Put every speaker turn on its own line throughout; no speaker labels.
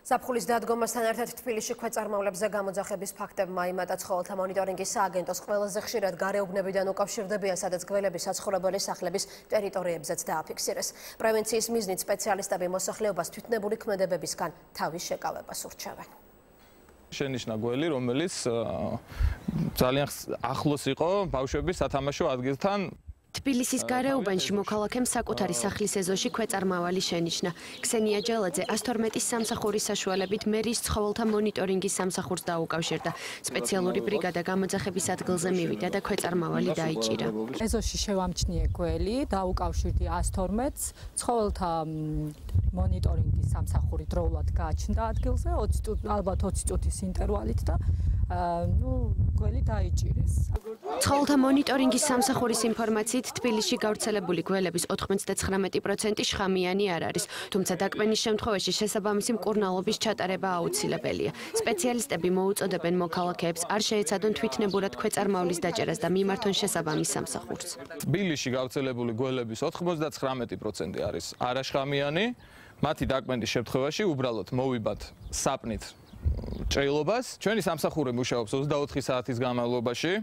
ზაფხულის დადგომასთან ერთად თბილისში ქვეწარმავლებზე გამოძახების ფაქტებმა იმატა ცხოველთა მონიტორინგის სააგენტოს ყველაზე ხშირად გარეუბნებიდან უკავშირდებიან, სადაც გველების საცხოვრებელი სახლების ტერიტორიებზეც დააფიქსირეს. პრევენციის მიზნით სპეციალისტები მოსახლეობას თვითნებური ქმედებებისგან თავის შეკავებას ურჩევენ.
შენიშნა გველი, რომელიც ძალიან ახლოს იყო ბავშვების სათამაშო ადგილთან.
თბილისის გარეუბანში მოქალაქემ საკუთარი სახლის ეზოში ქვეწარმავალი შენიშნა. ქსენია ჯელაძე 112-ის სამსახურის საშუალებით მერის ცხოველთა მონიტორინგის სამსახურს დაუკავშირდა. სპეციალური ბრიგადა გამოძახების ადგილზე მივიდა და ქვეწარმავალი დაიჭირა.
ეზოში შევამჩნიე გველი, დაუკავშირდი 112-ს, ცხოველთა მონიტორინგის სამსახური დროულად გააჩნდა ადგილზე, ალბათ 20 წუთის ინტერვალით და გველი დაიჭირეს.
ცხოველთა მონიტორინგის სამსახურის ინფორმაციით თბილისში გავრცელებული გველების 99% შხამიანი არ არის, თუმცა დაკმენის შემთხვევაში შესაბამისი მკურნალობის ჩატარება აუცილებელია. სპეციალისტები მოუწოდებენ მოქალაქეებს არ შეეცადონ თვითნებურად ქვეწარმავლის დაჭერას და მიმართონ შესაბამის სამსახურს.
თბილისში გავრცელებული გველების 99% არის არაშხამიანი, მათი დაკმენის შემთხვევაში უბრალოდ მოვიბათ საპნით ჭრილობას. ჩვენი სამსახური მუშაობს 24 საათის განმავლობაში.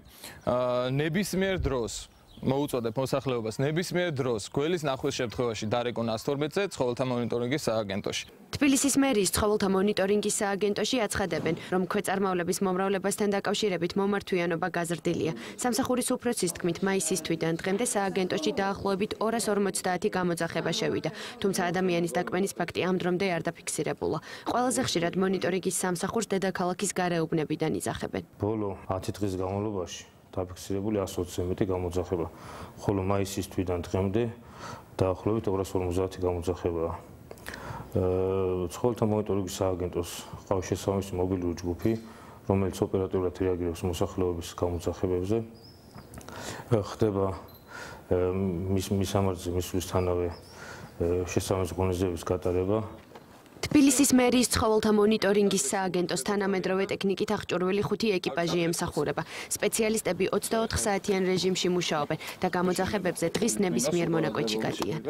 ნებისმიერ დროს მოუწოდებ მოსახლეობას ნებისმიერ დროს გველის ნახვის შემთხვევაში დარეკონ 112-ზე ცხოველთა მონიტორინგის სააგენტოში.
თბილისის მერიის ცხოველთა მონიტორინგის სააგენტოში აცხადებენ, რომ ქვეწარმავლების მომრავლებასთან დაკავშირებით მომართვიანობა გაზრდილია. სამსახურის უფროსის თქმით, მაისის თვიდან დღემდე სააგენტოში დაახლოებით 250 გამოძახება შევიდა, თუმცა ადამიანის დაკმენის ფაქტი ამ დრომდე არ დაფიქსირებულა. ყველაზე ხშირად მონიტორინგის სამსახურს დედაქალაქის გარეუბნებიდან იძახებენ.
ბოლო 10 დღის განმავლობაში დაფიქსირებული 120-ზე მეტი გამოძახება, ხოლო მაისის თვიდან დღემდე დაახლოებით 250 გამოძახებაა. ცხოველთა მონიტორინგის სააგენტოს ყავს შესაბამისი მობილური ჯგუფი, რომელიც ოპერატიულად რეაგირებს მოსახლეობის გამოძახებებზე. ხდება მის სამართზე მისვლისთანავე შესაბამისი ღონისძიების გატარება.
თბილისის მერიის ცხოველთა მონიტორინგის სააგენტოს თანამედროვე ტექნიკით აღჭურვილი 5 ეკიპაჟი ემსახურება. სპეციალისტები 24 საათიან რეჟიმში მუშაობენ და გამოძახებებზე დღის ნებისმიერ მონაკვეთში გადიან.